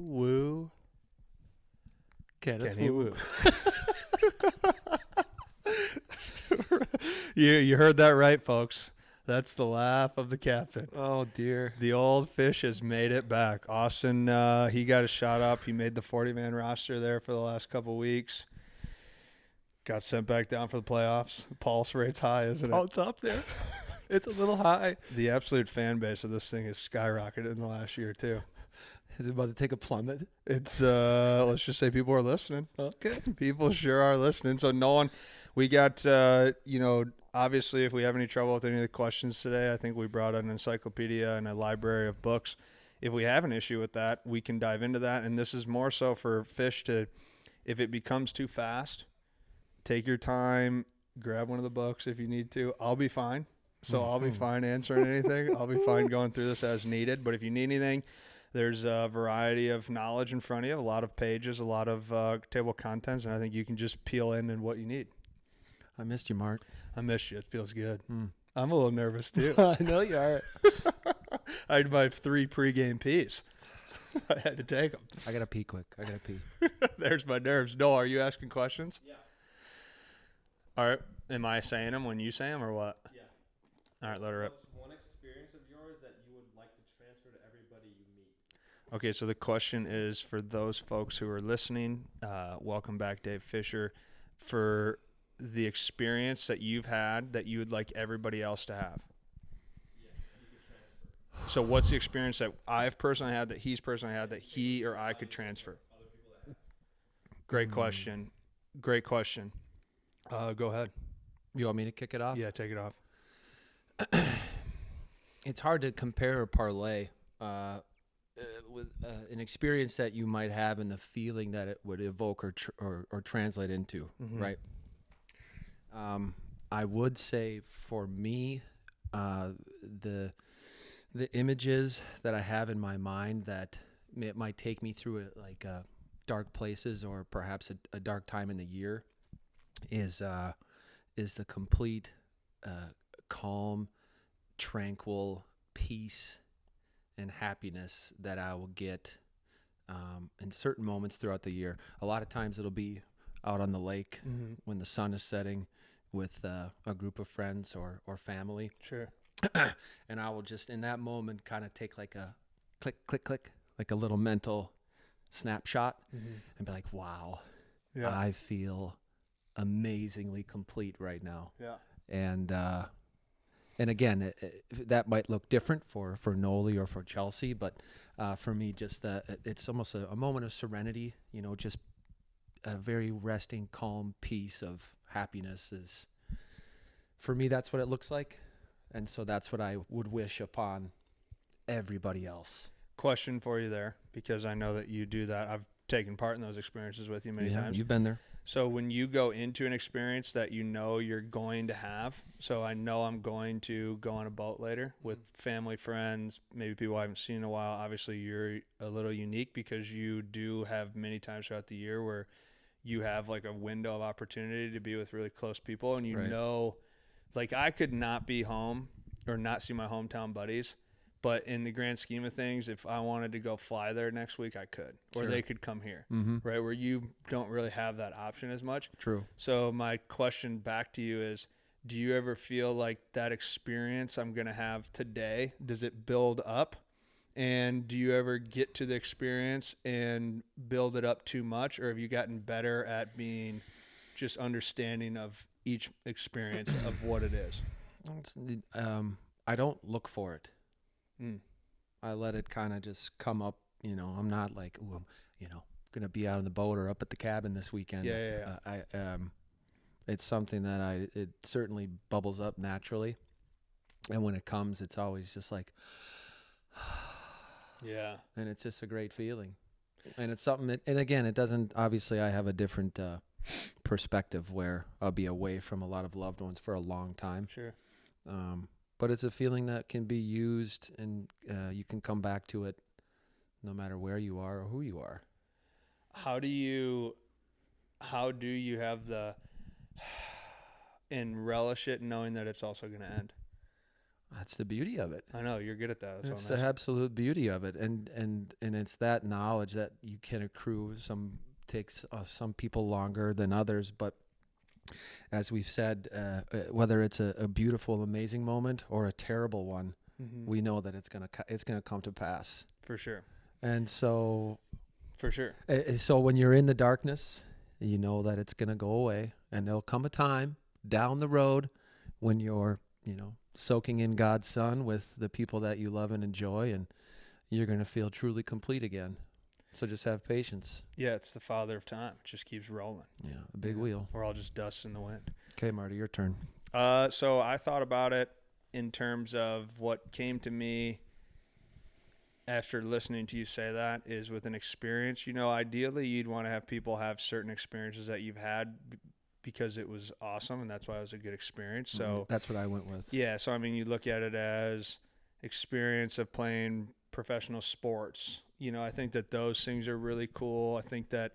Woo. Kenny Woo. You heard that right, folks. That's the laugh of the captain. Oh, dear. The old fish has made it back. Austin, he got a shot up. He made the 40-man roster there for the last couple weeks. Got sent back down for the playoffs. The pulse rate's high, isn't it? Oh, it's up there. It's a little high. The absolute fan base of this thing has skyrocketed in the last year, too. Is it about to take a plummet? It's, let's just say people are listening. Okay. People sure are listening. So, Nolan, we got, obviously, if we have any trouble with any of the questions today, I think we brought an encyclopedia and a library of books. If we have an issue with that, we can dive into that. And this is more so for fish to, if it becomes too fast, take your time, grab one of the books if you need to. I'll be fine. So I'll be fine answering anything. I'll be fine going through this as needed. But if you need anything, there's a variety of knowledge in front of you, a lot of pages, a lot of table contents, and I think you can just peel in what you need. I missed you, Mark. I missed you. It feels good. I'm a little nervous, too. I know you are. I had my 3 pregame pees. I had to take them. I got to pee quick. I got to pee. There's my nerves. No, are you asking questions? Yeah. All right. Am I saying them when you say them or what? Yeah. All right, let her rip. What's one experience of yours that you would like to transfer to everybody you meet? Okay, so the question is for those folks who are listening, welcome back, Dave Fischer, for the experience that you've had that you would like everybody else to have. Yeah, you could transfer. So what's the experience that I've personally had, that he's personally had, that he or I could transfer? Other people that have. Great question. Great question. Go ahead. You want me to kick it off? Yeah, take it off. It's hard to compare or parlay with an experience that you might have and the feeling that it would evoke or translate into, right? I would say for me, the images that I have in my mind that it might take me through dark places or perhaps a dark time in the year is the complete calm, tranquil peace and happiness that I will get in certain moments throughout the year. A lot of times it'll be out on the lake when the sun is setting with a group of friends or family. Sure. And I will just in that moment kind of take like a click, click, click, like a little mental snapshot and be like, wow, Yeah. I feel amazingly complete right now. Yeah. And again, that might look different for Noli or for Chelsea, but for me, just it's almost a moment of serenity. Just a very resting, calm peace of happiness is, for me, that's what it looks like, and so that's what I would wish upon everybody else. Question for you there, because I know that you do that. I've taken part in those experiences with you many times. You've been there. So when you go into an experience that you know you're going to have, so I know I'm going to go on a boat later with family, friends, maybe people I haven't seen in a while. Obviously, you're a little unique because you do have many times throughout the year where you have like a window of opportunity to be with really close people. And you Right. know, like I could not be home or not see my hometown buddies. But in the grand scheme of things, if I wanted to go fly there next week, I could. Or Sure. they could come here, Mm-hmm. right, where you don't really have that option as much. True. So my question back to you is, do you ever feel like that experience I'm going to have today, does it build up? And do you ever get to the experience and build it up too much? Or have you gotten better at being just understanding of each experience of what it is? I don't look for it. Mm. I let it kind of just come up. I'm not like, ooh, I'm, going to be out on the boat or up at the cabin this weekend. Yeah. It's something that it certainly bubbles up naturally. And when it comes, it's always just like, Yeah. and it's just a great feeling. And it's something that, and again, it doesn't, obviously I have a different perspective where I'll be away from a lot of loved ones for a long time. Sure. But it's a feeling that can be used, and you can come back to it no matter where you are or who you are. How do you have and relish it knowing that it's also going to end? That's the beauty of it. I know you're good at that. That's It's all the I'm absolute beauty of it, and it's that knowledge that you can accrue. Some takes some people longer than others, but as we've said, whether it's a beautiful, amazing moment or a terrible one, we know that it's gonna come to pass. For sure. And so, For sure. so when you're in the darkness, you know that it's gonna go away, and there'll come a time down the road when you're, soaking in God's sun with the people that you love and enjoy, and you're gonna feel truly complete again. So just have patience. Yeah, it's the father of time. It just keeps rolling. Yeah, a big wheel. We're all just dust in the wind. Okay, Marty, your turn. So I thought about it in terms of what came to me after listening to you say that is with an experience. Ideally you'd want to have people have certain experiences that you've had because it was awesome, and that's why it was a good experience. So that's what I went with. yeah, so I mean, you look at it as experience of playing professional sports. I think that those things are really cool. I think that,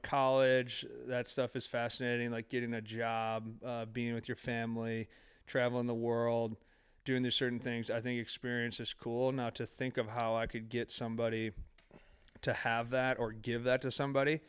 college, that stuff is fascinating, like getting a job, being with your family, traveling the world, doing these certain things. I think experience is cool. Now, to think of how I could get somebody to have that or give that to somebody,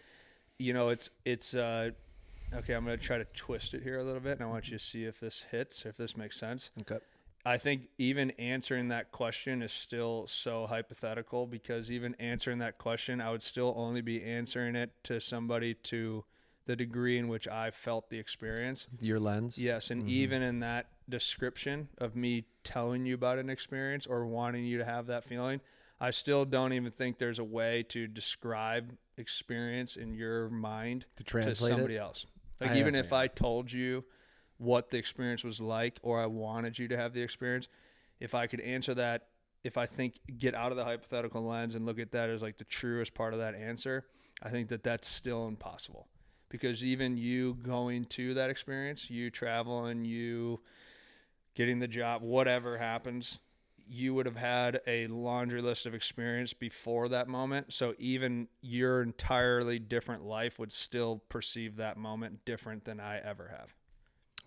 it's okay, I'm going to try to twist it here a little bit, and I want you to see if this hits, if this makes sense. Okay. I think even answering that question is still so hypothetical, because even answering that question, I would still only be answering it to somebody to the degree in which I felt the experience. Your lens? Yes, and even in that description of me telling you about an experience or wanting you to have that feeling, I still don't even think there's a way to describe experience in your mind To translate to somebody it? else. Like, even if I told you what the experience was like, or I wanted you to have the experience, if I could answer that, if I think get out of the hypothetical lens and look at that as like the truest part of that answer, I think that that's still impossible, because even you going to that experience, you traveling, you getting the job, whatever happens, you would have had a laundry list of experience before that moment. So even your entirely different life would still perceive that moment different than I ever have.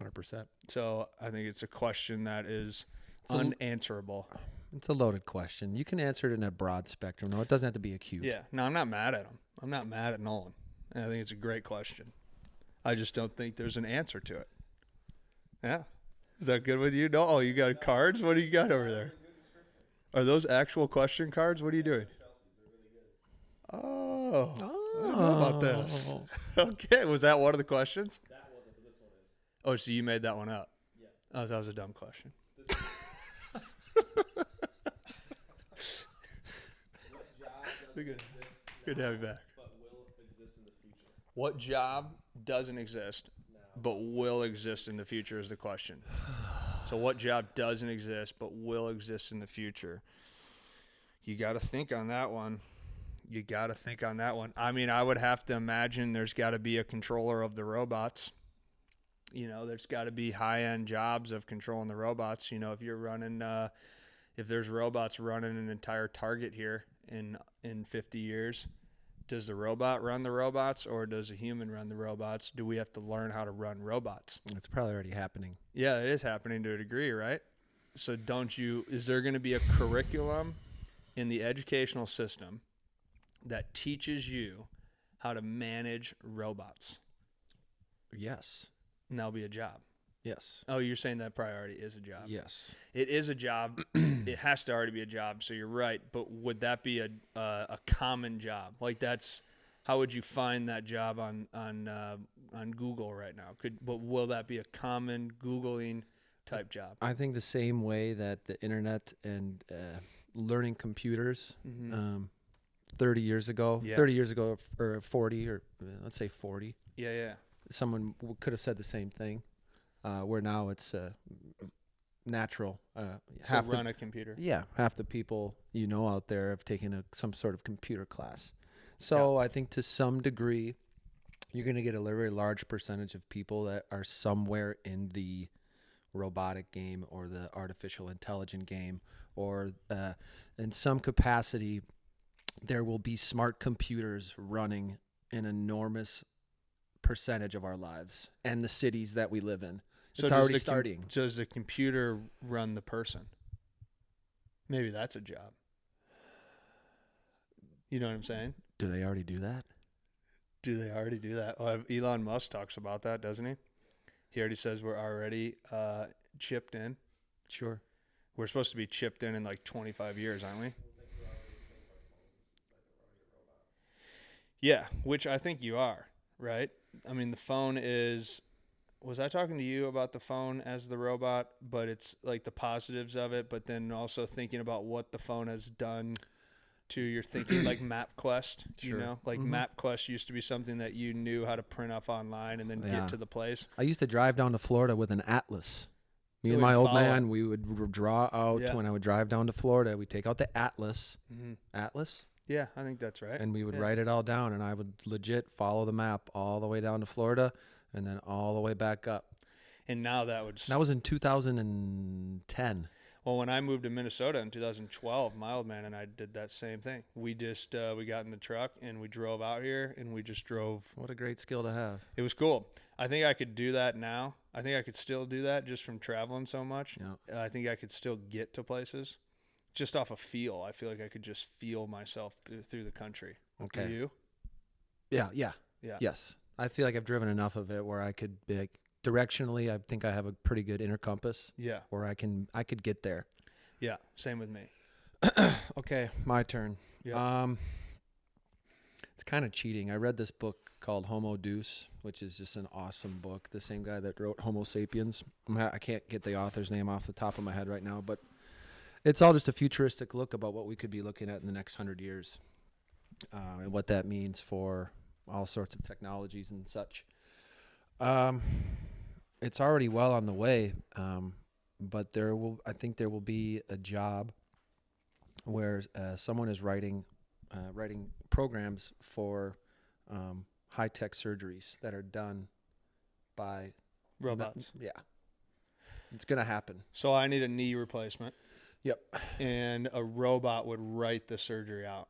100%. So I think it's a question that is unanswerable. It's a loaded question. You can answer it in a broad spectrum. No, it doesn't have to be acute. Yeah. No, I'm not mad at him. I'm not mad at Nolan. And I think it's a great question. I just don't think there's an answer to it. Yeah. Is that good with you? No. Oh, you got cards? What do you got over there? Are those actual question cards? What are you doing? Oh. I don't know about this. Okay. Was that one of the questions? That wasn't, but this one is. Oh, so you made that one up? Yeah. Oh, that was a dumb question. What job doesn't Good. exist Good to have you now, back. but will exist in the future? What job doesn't exist but will exist in the future is the question. So what job doesn't exist but will exist in the future? You got to think on that one. I mean, I would have to imagine there's got to be a controller of the robots. There's got to be high-end jobs of controlling the robots. If you're running, if there's robots running an entire Target here in 50 years, does the robot run the robots, or does a human run the robots? Do we have to learn how to run robots? It's probably already happening. Yeah, it is happening to a degree, right? So is there going to be a curriculum in the educational system that teaches you how to manage robots? Yes. And that'll be a job. Yes. Oh, you're saying that priority is a job. Yes. It is a job. It has to already be a job, so you're right. But would that be a common job? Like, how would you find that job on Google right now? But will that be a common Googling type job? I think the same way that the internet and learning computers 30 years ago, Yeah. 30 years ago, or 40, or let's say 40, Yeah. someone could have said the same thing. Where now it's natural. To run a computer. Yeah, half the people out there have taken some sort of computer class. So I think to some degree, you're going to get a very large percentage of people that are somewhere in the robotic game or the artificial intelligent game, or in some capacity, there will be smart computers running an enormous percentage of our lives and the cities that we live in. It's already starting. Does the computer run the person? Maybe that's a job. You know what I'm saying? Do they already do that? Do they already do that? Well, Elon Musk talks about that, doesn't he? He already says we're already chipped in. Sure. We're supposed to be chipped in like 25 years, aren't we? Yeah, which I think you are, right? I mean, the phone is... Was I talking to you about the phone as the robot? But it's like the positives of it, but then also thinking about what the phone has done to your thinking, like MapQuest, Sure. you know? Like MapQuest used to be something that you knew how to print off online and then get to the place. I used to drive down to Florida with an atlas. Me and We'd my old follow man, it. we would draw out when I would drive down to Florida. We'd take out the atlas. Atlas? Yeah, I think that's right. And we would write it all down, and I would legit follow the map all the way down to Florida and then all the way back up. And now that was in 2010. Well, when I moved to Minnesota in 2012, my old man and I did that same thing. We just we got in the truck and we drove out here and we just drove. What a great skill to have. It was cool. I think I could do that now. I think I could still do that just from traveling so much. Yeah. I think I could still get to places just off a feel. I feel like I could just feel myself through the country. Okay. Do you? Yeah. Yes. I feel like I've driven enough of it where I could be like, directionally, I think I have a pretty good inner compass. Yeah. Where I could get there. Yeah. Same with me. Okay, my turn. Yeah. It's kind of cheating. I read this book called Homo Deus, which is just an awesome book. The same guy that wrote Homo Sapiens. I can't get the author's name off the top of my head right now, but it's all just a futuristic look about what we could be looking at in the next 100 years and what that means for all sorts of technologies and such. It's already well on the way, but I think there will be a job where someone is writing programs for high-tech surgeries that are done by Robots. Yeah. It's going to happen. So I need a knee replacement. Yep. And a robot would write the surgery out.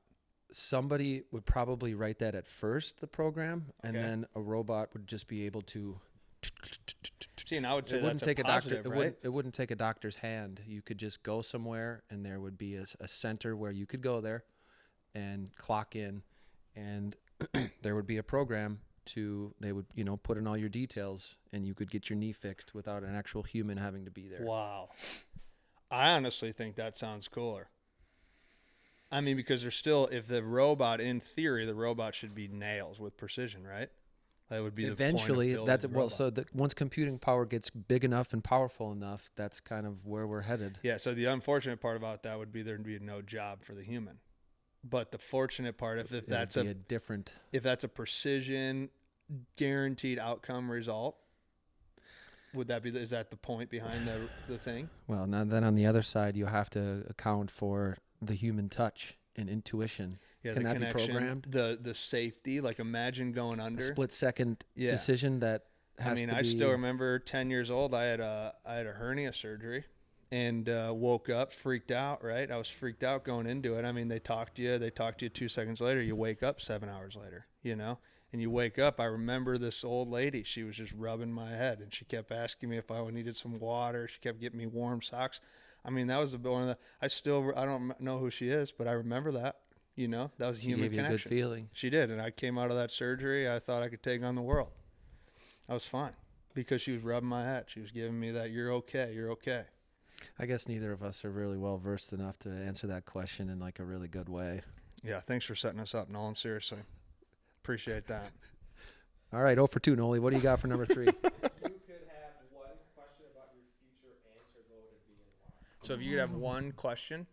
Somebody would probably write that at first, the program, and Okay. then a robot would just be able to... See, and I would say It wouldn't that's take a positive, doctor. right? It wouldn't take a doctor's hand. You could just go somewhere, and there would be a center where you could go there and clock in, and there would be a program they would put in all your details, and you could get your knee fixed without an actual human having to be there. Wow. I honestly think that sounds cooler. I mean, because there's still, if the robot, in theory, the robot should be nails with precision, right? That would be Eventually, the point of building the robot. once computing power gets big enough and powerful enough, that's kind of where we're headed. Yeah, so the unfortunate part about that would be there'd be no job for the human. But the fortunate part, if that's if that's a precision, guaranteed outcome result, would that be? Is that the point behind the thing? Well, now then on the other side, you have to account for the human touch and intuition. Yeah, Can the that connection, be programmed? the safety. Like imagine going under. A split-second decision that has to be... I still remember 10 years old. I had a hernia surgery, and woke up freaked out. Right, I was freaked out going into it. I mean, they talk to you 2 seconds later. You wake up 7 hours later. And you wake up. I remember this old lady. She was just rubbing my head, and she kept asking me if I needed some water. She kept getting me warm socks. I mean, that was one of the. I don't know who she is, but I remember that. That was a human connection. She gave you a good feeling. She did, and I came out of that surgery. I thought I could take on the world. I was fine because she was rubbing my head. She was giving me that, "You're okay. You're okay." I guess neither of us are really well versed enough to answer that question in like a really good way. Yeah, thanks for setting us up, Nolan. Seriously, appreciate that. All right, 0 for 2, Noli. What do you got for number 3? You could have one question about your future answered, what would it be and why? So if you could have one question,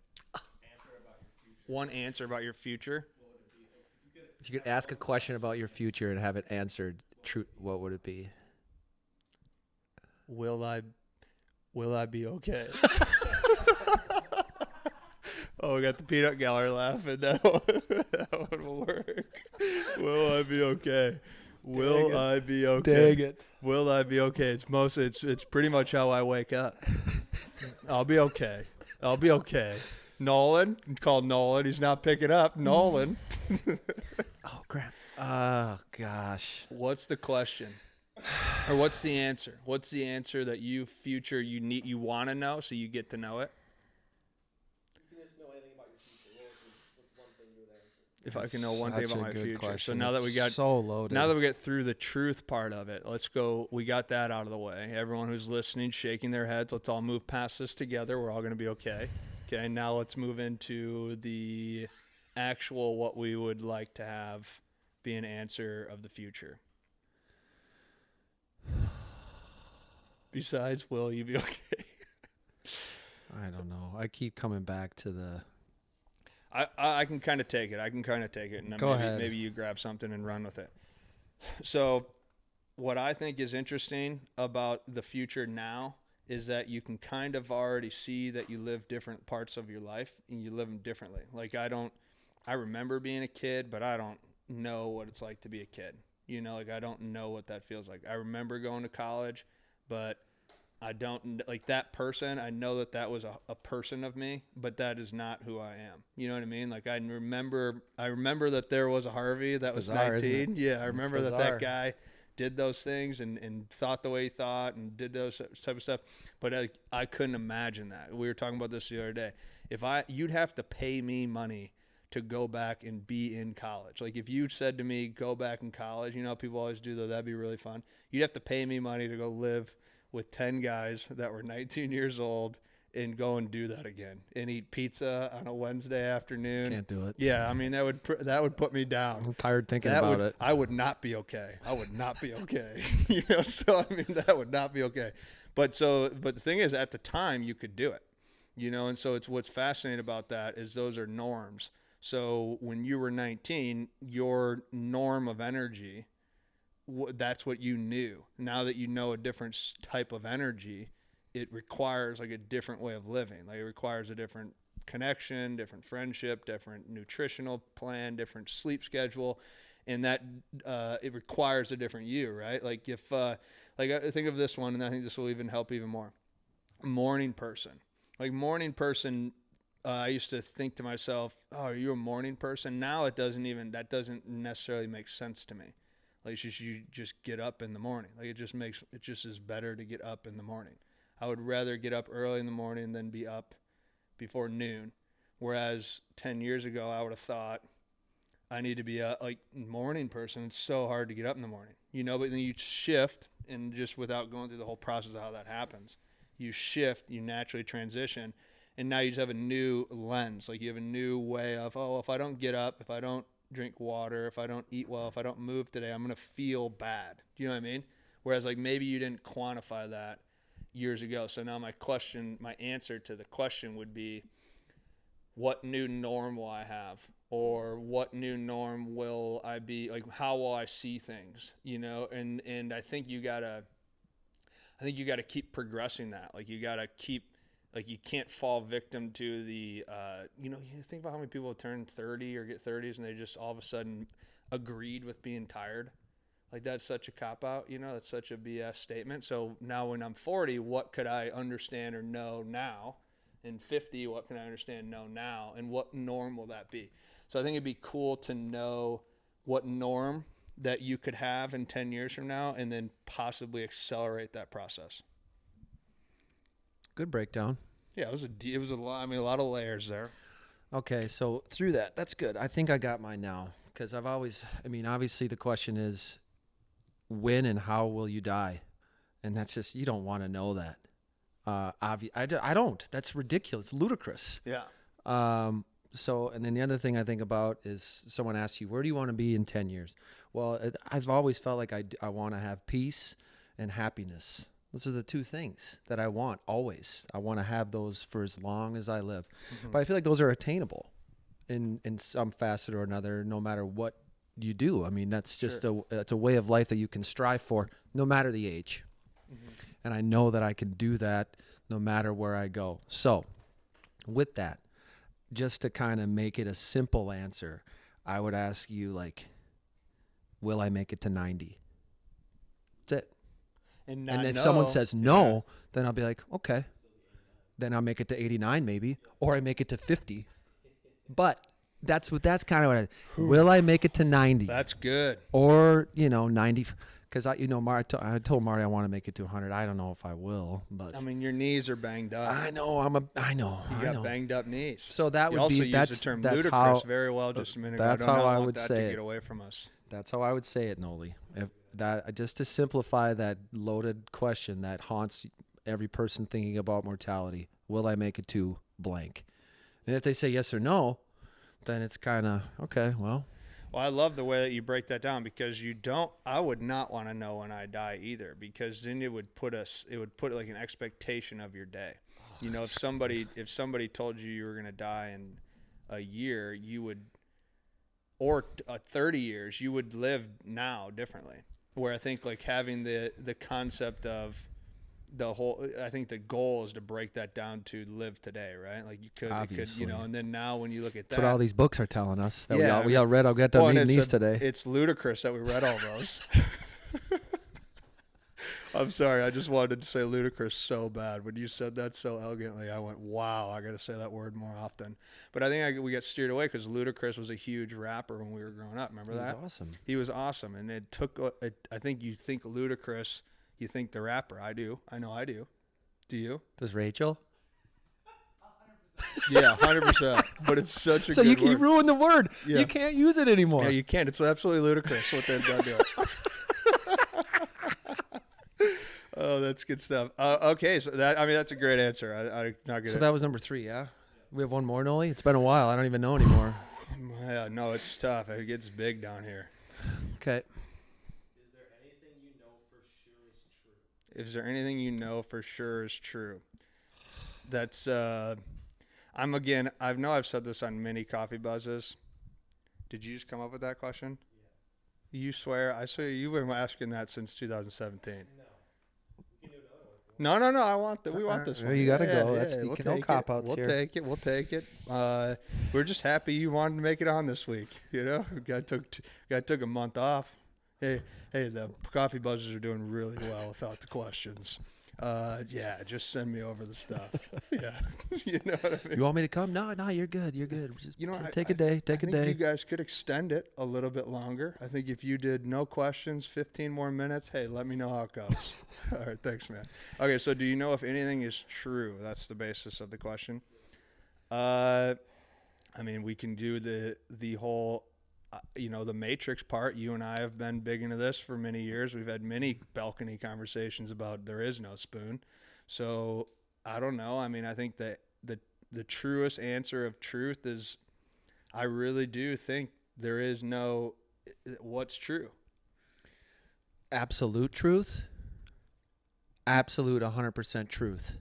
one answer about your future. If you could ask a question about your future and have it answered, what would it be? Will I be okay? Oh, we got the peanut gallery laughing. That one will work. Will I be okay? Will I be okay? Dang it. Will I be okay? It's pretty much how I wake up. I'll be okay. I'll be okay. Nolan, call Nolan. He's not picking up. Nolan. Oh, crap. Oh, gosh. What's the question? Or what's the answer? What's the answer that you want to know so you get to know it? You can just know anything about your future. What's one thing you would answer? If I can know one thing Such about a my good future. question. So now that we got so loaded. Now that we get through the truth part of it, let's go. We got that out of the way. Everyone who's listening, shaking their heads, let's all move past this together. We're all going to be okay. Okay, now let's move into the actual what we would like to have be an answer of the future. Besides, will you be okay? I don't know. I keep coming back to the. I can kind of take it. And then Go ahead. Maybe you grab something and run with it. So what I think is interesting about the future now is that you can kind of already see that you live different parts of your life and you live them differently. Like I remember being a kid, but I don't know what it's like to be a kid. You know, like I don't know what that feels like. I remember going to college, but I don't like that person. I know that was a person of me, but that is not who I am. You know what I mean? Like I remember that there was a Harvey that was bizarre, 19. Yeah, I remember bizarre. that guy did those things and thought the way he thought and did those type of stuff. But I couldn't imagine that. We were talking about this the other day. You'd have to pay me money to go back and be in college. Like if you said to me, go back in college, you know, people always do that. That'd be really fun. You'd have to pay me money to go live with 10 guys that were 19 years old and go and do that again and eat pizza on a Wednesday afternoon. Can't do it. Yeah, I mean that would put me down. I'm tired thinking about it. I would not be okay. You know, so I mean that would not be okay. But the thing is, at the time you could do it. You know, and so what's fascinating about that is those are norms. So when you were 19, your norm of energy, that's what you knew. Now that you know a different type of energy, it requires like a different way of living. Like it requires a different connection, different friendship, different nutritional plan, different sleep schedule, and that it requires a different you, right? Like if I think of this one, and I think this will even help even more. Morning person. I used to think to myself, "Oh, are you a morning person?" Now that doesn't necessarily make sense to me. Like you just get up in the morning. Like it just is better to get up in the morning. I would rather get up early in the morning than be up before noon. Whereas 10 years ago, I would have thought I need to be a morning person. It's so hard to get up in the morning, you know, but then you shift, and just without going through the whole process of how that happens, you shift, you naturally transition. And now you just have a new lens. Like you have a new way of, if I don't get up, if I don't drink water, if I don't eat well, if I don't move today, I'm going to feel bad. Do you know what I mean? Whereas like maybe you didn't quantify that years ago. So now my answer to the question would be, what new norm will I have? Or what new norm will I be? Like how will I see things? You know, and I think you gotta keep progressing that. Like you gotta keep, like you can't fall victim to the, you think about how many people turn 30 or get 30s and they just all of a sudden agreed with being tired. Like that's such a cop-out, you know, that's such a BS statement. So now when I'm 40, what could I understand or know now? And 50, what can I understand and know now? And what norm will that be? So I think it'd be cool to know what norm that you could have in 10 years from now and then possibly accelerate that process. Good breakdown. Yeah, it was a lot. I mean, a lot of layers there. Okay, so through that's good. I think I got mine now because obviously the question is, when and how will you die? And that's just, you don't want to know that. I don't. That's ridiculous, ludicrous. Yeah. So, and then the other thing I think about is someone asks you, where do you want to be in 10 years? Well, I've always felt like I want to have peace and happiness. Those are the two things that I want always. I want to have those for as long as I live. Mm-hmm. But I feel like those are attainable in some facet or another, no matter what you do. I mean, that's just it's a way of life that you can strive for no matter the age. Mm-hmm. And I know that I can do that no matter where I go. So with that, just to kind of make it a simple answer, I would ask you, like, will I make it to 90? That's it. And if someone says no, then I'll be like, okay. Then I'll make it to 89 maybe, or I make it to 50. But that's kind of what will I make it to 90? That's good. Or, 90, because I told Marty I want to make it to 100. I don't know if I will, but I mean, your knees are banged up. I know. You got banged up knees. So that you would also be used the term ludicrous very well just a minute ago. That's I do how not I want would that say to it. get away from us. That's how I would say it, Noli. If that, just to simplify that loaded question that haunts every person thinking about mortality: will I make it to blank? And if they say yes or no, then it's kind of okay. Well, I love the way that you break that down, because I would not want to know when I die either, because then it would put like an expectation of your day. You know, if somebody told you were going to die in a year, or 30 years, you would live now differently. Where I think like having the concept of I think the goal is to break that down to live today, right? Like you could, and then now when you look at that, that's what all these books are telling us that Yeah, we all read. I'll get to reading these today. It's ludicrous that we read all those. I'm sorry, I just wanted to say ludicrous so bad. When you said that so elegantly, I went, wow, I got to say that word more often. But I think we got steered away because Ludacris was a huge rapper when we were growing up. Remember that? He was awesome. He was awesome. And it took, I think you think Ludacris, you think the rapper. I do. I know I do. Do you? Does Rachel? Yeah, 100%. But it's such a good word. You ruined the word. Yeah. You can't use it anymore. Yeah, you can't. It's absolutely ludicrous what they've done to it. Oh, that's good stuff. Okay, so that's a great answer. I'm not gonna. So that was number 3, yeah? We have one more, Noli? It's been a while. I don't even know anymore. Yeah, no, it's tough. It gets big down here. Okay. Is there anything you know for sure is true? Is there anything you know for sure is true? That's I've said this on many coffee buzzes. Did you just come up with that question? Yeah. You swear? I swear you've been asking that since 2017. No. You can do another one. No. I want that. We want this one. You gotta go. Yeah, You can no cop outs We'll here. We'll take it. We're just happy you wanted to make it on this week. You know, guy took a month off. Hey, the coffee buzzers are doing really well without the questions. Yeah, just send me over the stuff. Yeah, you know what I mean. You want me to come? No, you're good. You're good. Just take a day. I think you guys could extend it a little bit longer. I think if you did no questions, 15 more minutes, hey, let me know how it goes. All right, thanks, man. Okay, so do you know if anything is true? That's the basis of the question. I mean, we can do the whole, the Matrix part. You and I have been big into this for many years. We've had many balcony conversations about there is no spoon. So I don't know. I mean, I think that the truest answer of truth is, I really do think there is no what's true. Absolute truth. Absolute 100% truth.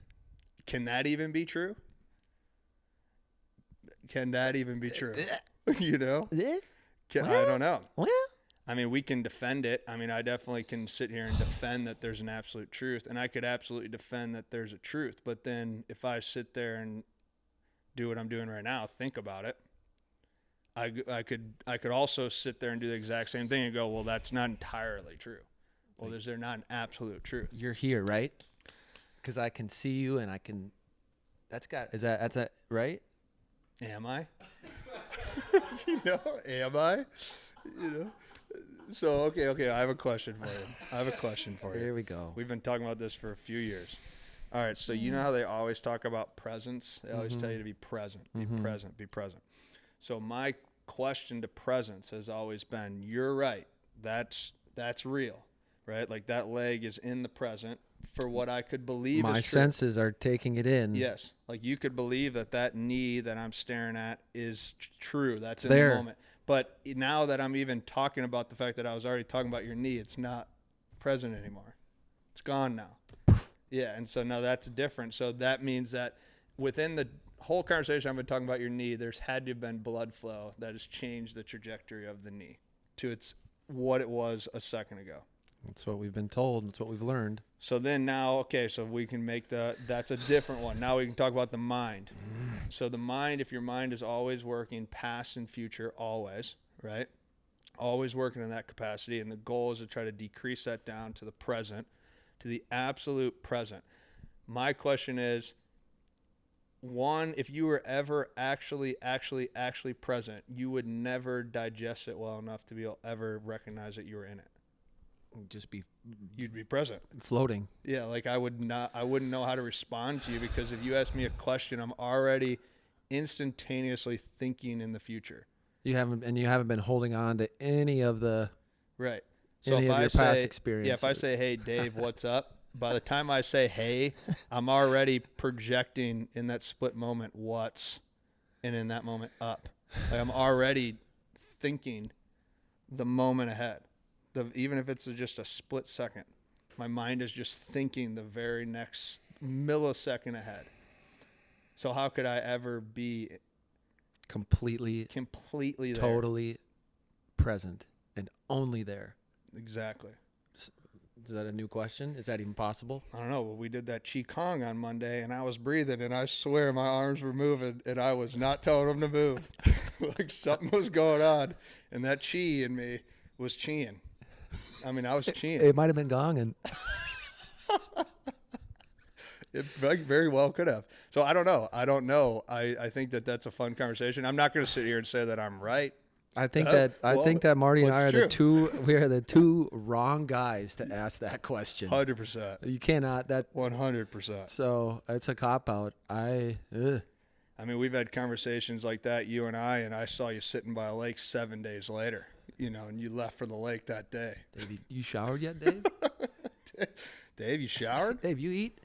Can that even be true? Can that even be true? You know? I don't know. Well, I mean, we can defend it. I mean, I definitely can sit here and defend that there's an absolute truth, and I could absolutely defend that there's a truth. But then if I sit there and do what I'm doing right now, think about it, I could also sit there and do the exact same thing and go, well, that's not entirely true. Well, is there not an absolute truth? you're here, right? Because I can see you, and I can. That's right? Am I? Am I? So, okay, I have a question for you. Here we go. We've been talking about this for a few years. All right, so you know how they always talk about presence? They always tell you to be present, be present. So my question to presence has always been, you're right, that's real, right? Like that leg is in the present for what I could believe My is true. senses are taking it in. Yes, like you could believe that knee that I'm staring at is true. That's in there. the moment. But now that I'm even talking about the fact that I was already talking about your knee, it's not present anymore. It's gone now. Yeah, and so now that's different. So that means that within the whole conversation I've been talking about your knee, there's had to have been blood flow that has changed the trajectory of the knee to what it was a second ago. That's what we've been told. That's what we've learned. So then now, okay, so we can make that's a different one. Now we can talk about the mind. So the mind, if your mind is always working past and future, always, right? Always working in that capacity. And the goal is to try to decrease that down to the present, to the absolute present. My question is, one, if you were ever actually present, you would never digest it well enough to be able to ever recognize that you were in it. Just be You'd be present. floating. Yeah, like I wouldn't know how to respond to you, because if you ask me a question, I'm already instantaneously thinking in the future. You haven't been holding on to any of the Right. any if of I your say, past experiences. Yeah, if I say, "Hey, Dave, what's up?" By the time I say, "Hey," I'm already projecting in that split moment what's, and in that moment up. Like I'm already thinking the moment ahead. Even if it's just a split second, my mind is just thinking the very next millisecond ahead. So how could I ever be completely there? totally present and only there? Exactly. Is that a new question? Is that even possible? I don't know. Well, we did that Qigong on Monday, and I was breathing, and I swear my arms were moving, and I was not telling them to move. Like something was going on, and that Qi in me was Chiing. I mean, I was Chiing. It might have been gonging. It very well could have. So I don't know. I think that's a fun conversation. I'm not going to sit here and say that I'm right. I think that Marty and I are what's the two wrong guys to ask that question. 100%. You cannot 100%. So it's a cop out. I mean, we've had conversations like that, you and I saw you sitting by a lake 7 days later, and you left for the lake that day. Dave, you showered yet, Dave? Dave, you showered? Dave, you eat?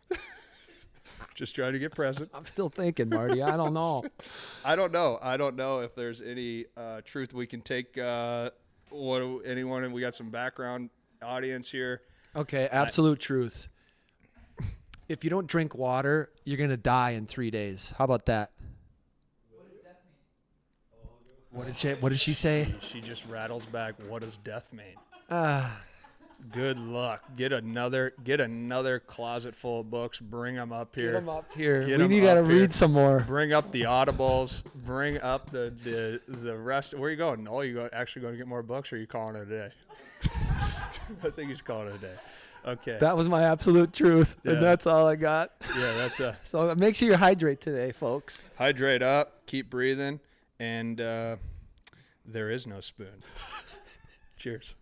Just trying to get present. I'm still thinking, Marty. I don't know. I don't know if there's any truth we can take. Anyone, and we got some background audience here. Okay, absolute truth. If you don't drink water, you're going to die in 3 days. How about that? What did she say? She just rattles back, "What does death mean?" Good luck. Get another closet full of books. Bring them up here. Get them up here. Get We got to read some more. Bring up the audibles. Bring up the rest. Where are you going? No, actually going to get more books, or are you calling it a day? I think he's calling it a day. Okay. That was my absolute truth, Yeah. and that's all I got. Yeah, that's So make sure you hydrate today, folks. Hydrate up. Keep breathing, and there is no spoon. Cheers.